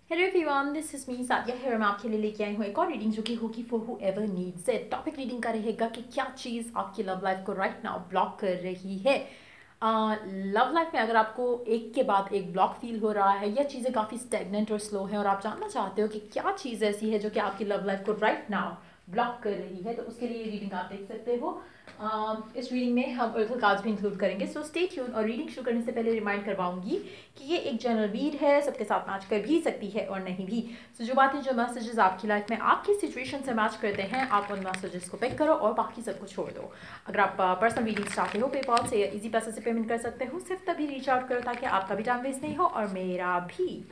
Hello everyone, this is me Sadia है। मैं आपके लिए लेके आई हूँ एक और रीडिंग जो कि होगी for who ever needs it. Topic reading का रहेगा कि क्या चीज़ आपकी लव लाइफ को राइट नाउ ब्लॉक कर रही है। लव लाइफ में अगर आपको एक के बाद एक ब्लॉक फील हो रहा है या चीज़ें काफ़ी स्टेगनेंट और स्लो हैं और आप जानना चाहते हो कि क्या चीज़ ऐसी है जो कि आपकी लव लाइफ को राइट नाउ ब्लॉक कर रही है, तो उसके लिए रीडिंग आप देख सकते हो। इस रीडिंग में हम ऑरेकल कार्ड्स भी इंक्लूड करेंगे, सो स्टे ट्यून। और रीडिंग शुरू करने से पहले रिमाइंड करवाऊंगी कि ये एक जनरल रीड है, सबके साथ मैच कर भी सकती है और नहीं भी। सो जो बातें, जो मैसेजेस आपकी लाइफ में आपकी सिचुएशन से मैच करते हैं, आप उन मैसेजेस को पिक करो और बाकी सबको छोड़ दो। अगर आप पर्सनल रीडिंग चाहते हो पेपॉल से या इजी पैसे से पेमेंट कर सकते हो, सिर्फ तभी रीच आउट करो ताकि आपका भी टाइम वेस्ट नहीं हो और मेरा भी।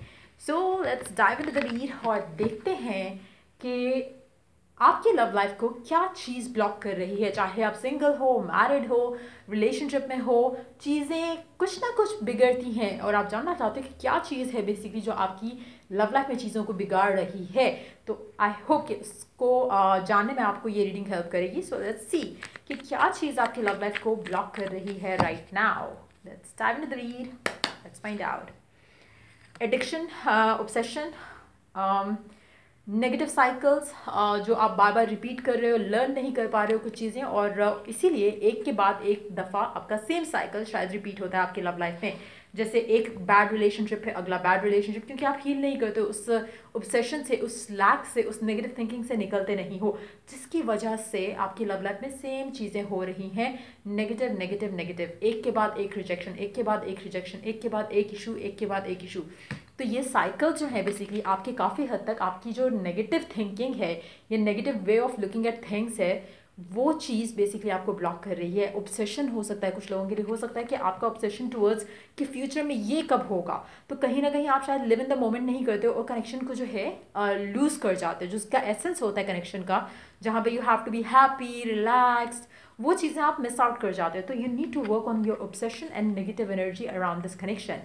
So let's dive into the read और देखते हैं कि आपकी लव लाइफ को क्या चीज़ ब्लॉक कर रही है। चाहे आप सिंगल हो, मैरिड हो, रिलेशनशिप में हो, चीज़ें कुछ ना कुछ बिगड़ती हैं और आप जानना चाहते हो कि क्या चीज़ है बेसिकली जो आपकी लव लाइफ में चीज़ों को बिगाड़ रही है। तो आई होप कि इसको जानने में आपको ये रीडिंग हेल्प करेगी। सो लेट्स सी कि क्या चीज़ आपकी लव लाइफ को ब्लॉक कर रही है right now. Let's dive into the read, let's find out. Addiction, obsession, negative cycles जो आप बार बार रिपीट कर रहे हो, लर्न नहीं कर पा रहे हो कुछ चीज़ें, और इसीलिए एक के बाद एक दफ़ा आपका सेम साइकिल शायद रिपीट होता है आपकी लव लाइफ में। जैसे एक बैड रिलेशनशिप है, अगला बैड रिलेशनशिप, क्योंकि आप हील नहीं करते उस ऑब्सेशन से, उस लैक से, उस नेगेटिव थिंकिंग से निकलते नहीं हो, जिसकी वजह से आपकी लव लाइफ में सेम चीज़ें हो रही हैं। नेगेटिव नेगेटिव नेगेटिव, एक के बाद एक रिजेक्शन, एक के बाद एक रिजेक्शन, एक के बाद एक इशू, एक के बाद एक इशू। तो ये साइकिल जो है बेसिकली आपके काफ़ी हद तक आपकी जो नेगेटिव थिंकिंग है, ये negative way of looking at things है, वो चीज़ बेसिकली आपको ब्लॉक कर रही है। ऑब्सेशन हो सकता है कुछ लोगों के लिए, हो सकता है कि आपका ऑब्सेशन टुवर्ड्स कि फ्यूचर में ये कब होगा, तो कहीं ना कहीं आप शायद लिव इन द मोमेंट नहीं करते हो और कनेक्शन को जो है लूज़ कर जाते हो, जो उसका एसेंस होता है कनेक्शन का, जहाँ पे you have to be happy, relaxed, वो चीज़ें आप मिस आउट कर जाते हो। तो you need to work on your obsession and negative energy around this connection.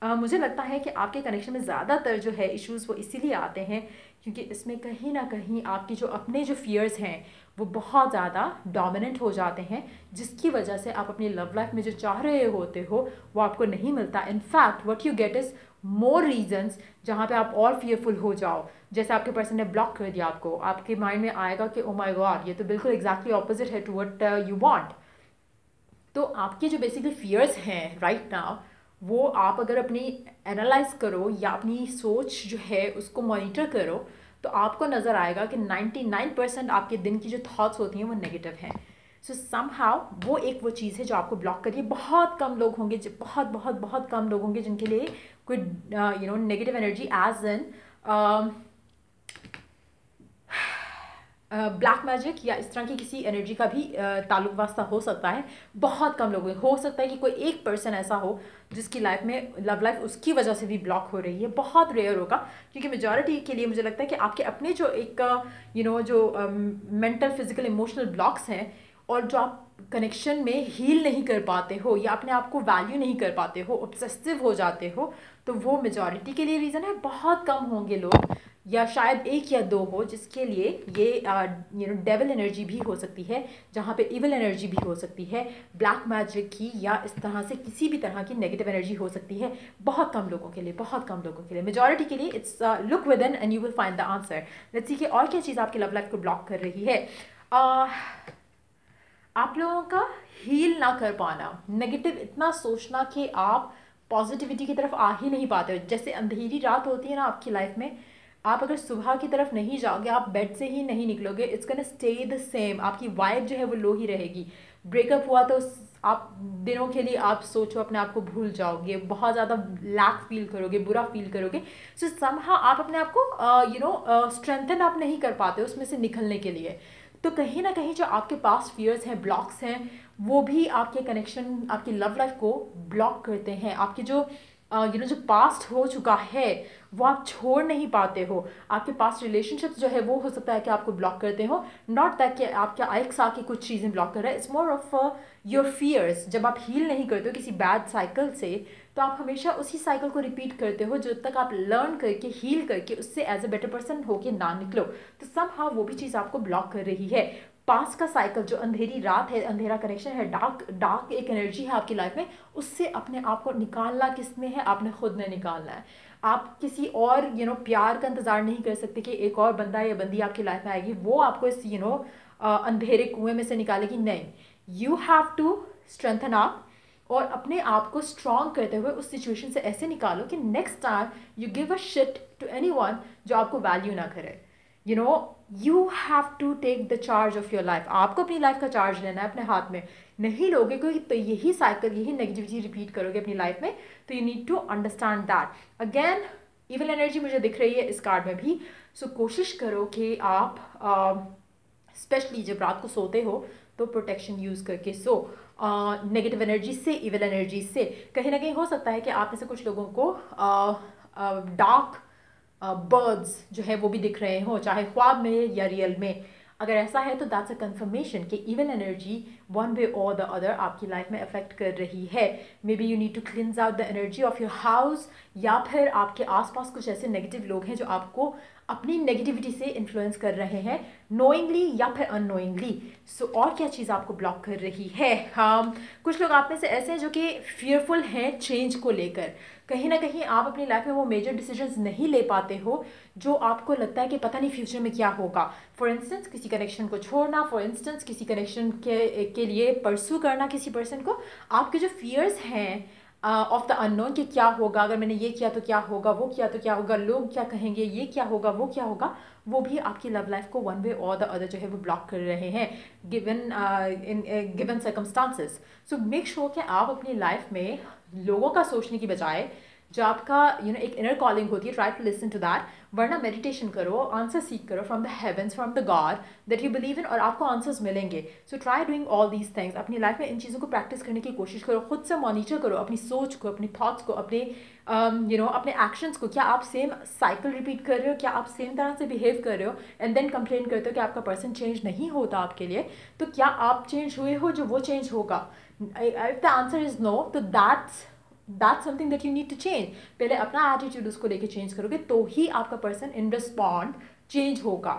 मुझे लगता है कि आपके कनेक्शन में ज़्यादातर जो है इश्यूज़ वो इसीलिए आते हैं क्योंकि इसमें कहीं ना कहीं आपके जो अपने जो फियर्स हैं वो बहुत ज़्यादा डोमिनेंट हो जाते हैं, जिसकी वजह से आप अपनी लव लाइफ में जो चाह रहे होते हो वो आपको नहीं मिलता। In fact what you get is more reasons जहाँ पे आप और फियरफुल हो जाओ। जैसे आपके पर्सन ने ब्लॉक कर दिया आपको, आपके माइंड में आएगा कि ओ माय गॉड, ये तो बिल्कुल एग्जैक्टली ऑपोजिट है टू व्हाट यू वांट। तो आपके जो बेसिकली फियर्स हैं राइट नाउ, वो आप अगर अपनी एनालाइज करो या अपनी सोच जो है उसको मॉनिटर करो, तो आपको नज़र आएगा कि 99% आपके दिन की जो थॉट्स होती हैं वो नेगेटिव हैं। सो समहाउ वो एक वो चीज़ है जो आपको ब्लॉक करिए। बहुत कम लोग होंगे, बहुत बहुत बहुत कम लोग होंगे जिनके लिए कोई negative energy as in black magic या इस तरह की किसी एनर्जी का भी ताल्लुक वास्ता हो सकता है। बहुत कम लोगों हो सकता है कि कोई एक पर्सन ऐसा हो जिसकी लाइफ में लव लाइफ उसकी वजह से भी ब्लॉक हो रही है। बहुत रेयर होगा, क्योंकि मेजॉरिटी के लिए मुझे लगता है कि आपके अपने जो एक जो मेंटल फिजिकल इमोशनल ब्लॉक्स हैं और जो आप कनेक्शन में हील नहीं कर पाते हो या अपने आप को वैल्यू नहीं कर पाते हो, ऑब्सेसिव हो जाते हो, तो वो मेजॉरिटी के लिए रीज़न है। बहुत कम होंगे लोग या शायद एक या दो हो जिसके लिए ये डेविल एनर्जी भी हो सकती है, जहाँ पे इविल एनर्जी भी हो सकती है, ब्लैक मैजिक की या इस तरह से किसी भी तरह की नेगेटिव एनर्जी हो सकती है। बहुत कम लोगों के लिए, बहुत कम लोगों के लिए। मेजॉरिटी के लिए it's look with in and you will find the answer. Let's see कि और क्या चीज़ आपकी लव लाइफ को ब्लॉक कर रही है। आप लोगों का हील ना कर पाना, नेगेटिव इतना सोचना कि आप पॉजिटिविटी की तरफ आ ही नहीं पाते हो। जैसे अंधेरी रात होती है ना आपकी लाइफ में, आप अगर सुबह की तरफ नहीं जाओगे, आप बेड से ही नहीं निकलोगे, it's gonna stay the same. आपकी वाइब जो है वो लो ही रहेगी। ब्रेकअप हुआ तो आप दिनों के लिए आप सोचो अपने आप को भूल जाओगे, बहुत ज़्यादा लैक फील करोगे, बुरा फील करोगे। सो समहाउ आप अपने आप को स्ट्रेंथन आप नहीं कर पाते उसमें से निकलने के लिए। तो कहीं ना कहीं जो आपके पास फियर्स हैं, ब्लॉक्स हैं, वो भी आपके कनेक्शन, आपकी लव लाइफ को ब्लॉक करते हैं। आपके जो जो पास्ट हो चुका है वो आप छोड़ नहीं पाते हो। आपके पास्ट रिलेशनशिप्स जो है वो हो सकता है कि आपको ब्लॉक करते हो। नॉट दैट कि आपके एक्स आके कुछ चीज़ें ब्लॉक कर रहा है, it's more of your fears. जब आप हील नहीं करते हो किसी बैड साइकिल से, तो आप हमेशा उसी साइकिल को रिपीट करते हो जब तक आप लर्न करके, हील करके उससे एज ए बेटर पर्सन होके ना निकलो। तो समहाउ वो भी चीज़ आपको ब्लॉक कर रही है। पास्ट का साइकिल, जो अंधेरी रात है, अंधेरा कनेक्शन है, डार्क डार्क एक एनर्जी है आपकी लाइफ में, उससे अपने आप को निकालना किसमें है, आपने खुद ने निकालना है। आप किसी और प्यार का इंतज़ार नहीं कर सकते कि एक और बंदा या बंदी आपकी लाइफ में आएगी, वो आपको इस अंधेरे कुएं में से निकालेगी। नहीं, you have to strengthen up और अपने आप को स्ट्रॉन्ग करते हुए उस सिचुएशन से ऐसे निकालो कि next time you give a shit to anyone जो आपको वैल्यू ना करे। You have to take the charge of your life. आपको अपनी लाइफ का चार्ज लेना है अपने हाथ में। नहीं लोगे क्योंकि तो यही साइकिल, यही नेगेटिविटी रिपीट करोगे अपनी लाइफ में। तो you need to understand that. Again evil energy मुझे दिख रही है इस कार्ड में भी। सो कोशिश करो कि आप स्पेशली जब रात को सोते हो तो प्रोटेक्शन यूज़ करके सो। नेगेटिव एनर्जी से, इविल एनर्जी से कहीं ना कहीं हो सकता है कि आप में से कुछ लोगों को डार्क बर्ड्स जो है वो भी दिख रहे हो, चाहे ख्वाब में या रियल में। अगर ऐसा है तो दैट्स अ कंफर्मेशन कि इविल एनर्जी वन वे और द अदर आपकी लाइफ में अफेक्ट कर रही है। Maybe you need to cleanse out the energy of your house, या फिर आपके आसपास कुछ ऐसे नेगेटिव लोग हैं जो आपको अपनी नेगेटिविटी से इन्फ्लुएंस कर रहे हैं, नोइंगली या फिर अननोइंगली। सो और क्या चीज़ आपको ब्लॉक कर रही है? कुछ लोग आप में से ऐसे हैं जो कि फियरफुल हैं चेंज को लेकर। कहीं ना कहीं आप अपनी लाइफ में वो मेजर डिसीजंस नहीं ले पाते हो जो आपको लगता है कि पता नहीं फ्यूचर में क्या होगा। फॉर इंस्टेंस किसी कनेक्शन को छोड़ना, फॉर इंस्टेंस किसी कनेक्शन के लिए परस्यू करना किसी पर्सन को। आपके जो फियर्स हैं ऑफ द अननोन कि क्या होगा अगर मैंने ये किया तो क्या होगा, वो किया तो क्या होगा, लोग क्या कहेंगे, ये क्या होगा, वो क्या होगा, वो भी आपकी लव लाइफ को वन वे और द अदर जो है वो ब्लॉक कर रहे हैं given in given circumstances. So make sure कि आप अपनी लाइफ में लोगों का सोचने की बजाय जो आपका एक इनर कॉलिंग होती है, try to listen to that. वरना मेडिटेशन करो, आंसर सीख करो from the heavens, from the god that you believe in, और आपको आंसर्स मिलेंगे। So try doing all these things. अपनी लाइफ में इन चीज़ों को प्रैक्टिस करने की कोशिश करो, खुद से मॉनिटर करो अपनी सोच को, अपनी थॉट्स को, अपने अपने एक्शंस को। क्या आप सेम साइकिल रिपीट कर रहे हो? क्या आप सेम तरह से बिहेव कर रहे हो एंड देन कंप्लेन करते हो कि आपका पर्सन चेंज नहीं होता आपके लिए? तो क्या आप चेंज हुए हो जो वो चेंज होगा? If the answer is no, तो that's something that you need to change. पहले अपना एटीट्यूड उसको लेके चेंज करोगे तो ही आपका पर्सन इन रिस्पॉन्ड चेंज होगा।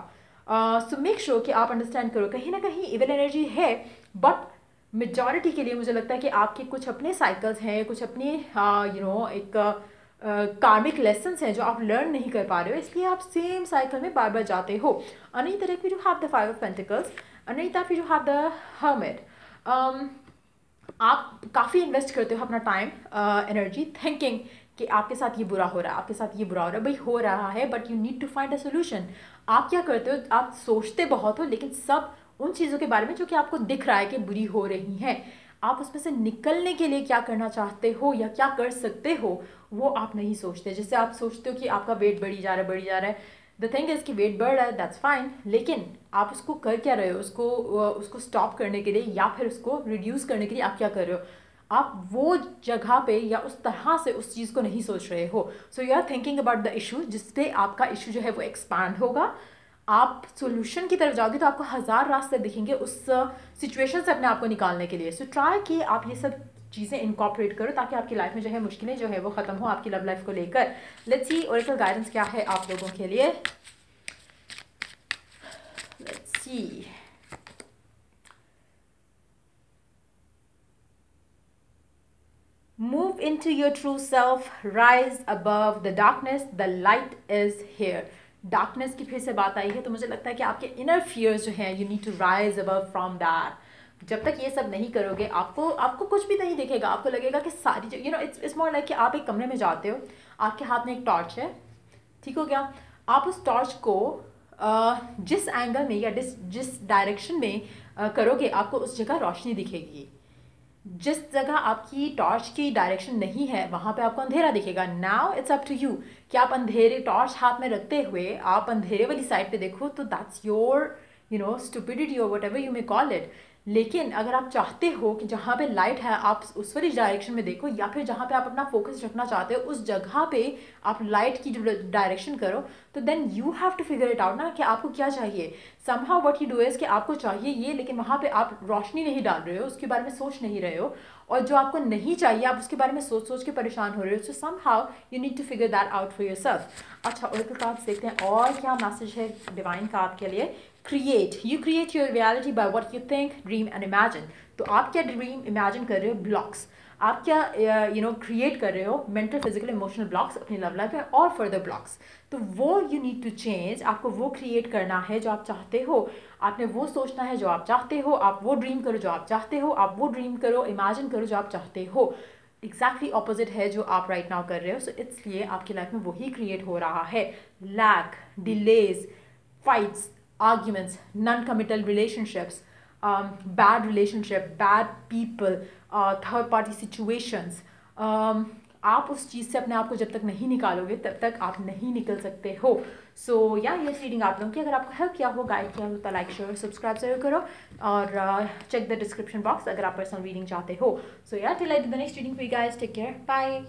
सो मेक श्योर कि आप अंडरस्टैंड करो कहीं ना कहीं इविल एनर्जी है, बट मेजॉरिटी के लिए मुझे लगता है कि आपके कुछ अपने साइकिल्स हैं, कुछ अपने एक कार्मिक लेसन्स हैं जो आप लर्न नहीं कर पा रहे हो, इसलिए आप सेम साइकिल में बार बार जाते हो। Anita if you have the 5 of Pentacles, Anita if you have the Hermit, आप काफ़ी इन्वेस्ट करते हो अपना टाइम एनर्जी थिंकिंग कि आपके साथ ये बुरा हो रहा है, आपके साथ ये बुरा हो रहा है। भाई हो रहा है, but you need to find a solution. आप क्या करते हो? आप सोचते बहुत हो, लेकिन सब उन चीज़ों के बारे में जो कि आपको दिख रहा है कि बुरी हो रही हैं, आप उसमें से निकलने के लिए क्या करना चाहते हो या क्या कर सकते हो वो आप नहीं सोचते। जैसे आप सोचते हो कि आपका वेट बढ़ी जा रहा है। द थिंग इज़ कि वेट बढ़ रहा है, दैट्स फाइन, लेकिन आप उसको कर क्या रहे हो? उसको स्टॉप करने के लिए या फिर उसको रिड्यूस करने के लिए आप क्या कर रहे हो? आप वो जगह पे या उस तरह से उस चीज़ को नहीं सोच रहे हो। So you are thinking about the issue, जिससे आपका इशू जो है वो एक्सपैंड होगा। आप सोल्यूशन की तरफ जाओगे तो आपको 1000 रास्ते दिखेंगे उस सिचुएशन से अपने आप को निकालने के लिए। सो ट्राई कि आप ये सब चीज़ें इनकॉर्पोरेट करो ताकि आपकी लाइफ में जो है मुश्किलें जो है वो ख़त्म हो आपकी लव लाइफ को लेकर। लेट्स सी ओरेकल गाइडेंस क्या है आप लोगों के लिए। Let's see, move into your true self, rise above the darkness, the light is here। Darkness की फिर से बात आई है, तो मुझे लगता है कि आपके इनर फियर्स जो हैं, you need to rise above from that. जब तक ये सब नहीं करोगे आपको कुछ भी नहीं दिखेगा। आपको लगेगा कि सारी इट्स मोर लाइक कि आप एक कमरे में जाते हो, आपके हाथ में एक टॉर्च है, ठीक हो गया। आप उस टॉर्च को जिस एंगल में या जिस डायरेक्शन में करोगे आपको उस जगह रोशनी दिखेगी। जिस जगह आपकी टॉर्च की डायरेक्शन नहीं है वहाँ पे आपको अंधेरा दिखेगा। Now it's up to you कि आप अंधेरे टॉर्च हाथ में रखते हुए आप अंधेरे वाली साइड पे देखो, तो दैट्स योर स्टुपिडिटी और what ever you may call it. लेकिन अगर आप चाहते हो कि जहाँ पे लाइट है आप उस वाली डायरेक्शन में देखो, या फिर जहाँ पे आप अपना फोकस रखना चाहते हो उस जगह पे आप लाइट की डायरेक्शन करो, तो then you have to figure it out ना कि आपको क्या चाहिए। Somehow what you do is कि आपको चाहिए ये, लेकिन वहाँ पे आप रोशनी नहीं डाल रहे हो, उसके बारे में सोच नहीं रहे हो, और जो आपको नहीं चाहिए आप उसके बारे में सोच सोच के परेशान हो रहे हो। So somehow you need to figure that out for yourself. अच्छा, ओरेकल कार्ड्स देखते हैं और क्या मैसेज है डिवाइन का आपके लिए। You create your reality by what you think, dream and imagine. तो आप क्या ड्रीम इमेजिन कर रहे हो? ब्लॉक्स। आप क्या क्रिएट कर रहे हो मेंटल, फिजिकल, इमोशनल ब्लॉक्स अपनी लव लाइफ में और फर्दर ब्लॉक्स। तो वो यू नीड टू चेंज, आपको वो क्रिएट करना है जो आप चाहते हो, आपने वो सोचना है जो आप चाहते हो, आप वो ड्रीम करो जो आप चाहते हो, आप वो ड्रीम करो, इमेजिन करो जो आप चाहते हो। एग्जैक्टली ऑपोजिट है जो आप राइट नाउ कर रहे हो। सो इसलिए आपकी लाइफ में वही क्रिएट हो रहा है, lack, delays, fights, arguments, non committal relationships, bad relationship, bad people, third party situations. आप उस चीज़ से अपने आप को जब तक नहीं निकालोगे तब तक आप नहीं निकल सकते हो। सो या ये रीडिंग आप लोगों की अगर आपको हेल्प किया हो, गाइड किया हो, तो लाइक शेयर सब्सक्राइब जरूर करो और चेक द डिस्क्रिप्शन बॉक्स अगर आप पर्सनल रीडिंग चाहते हो। So yeah till I do the next reading for you guys, take care, bye.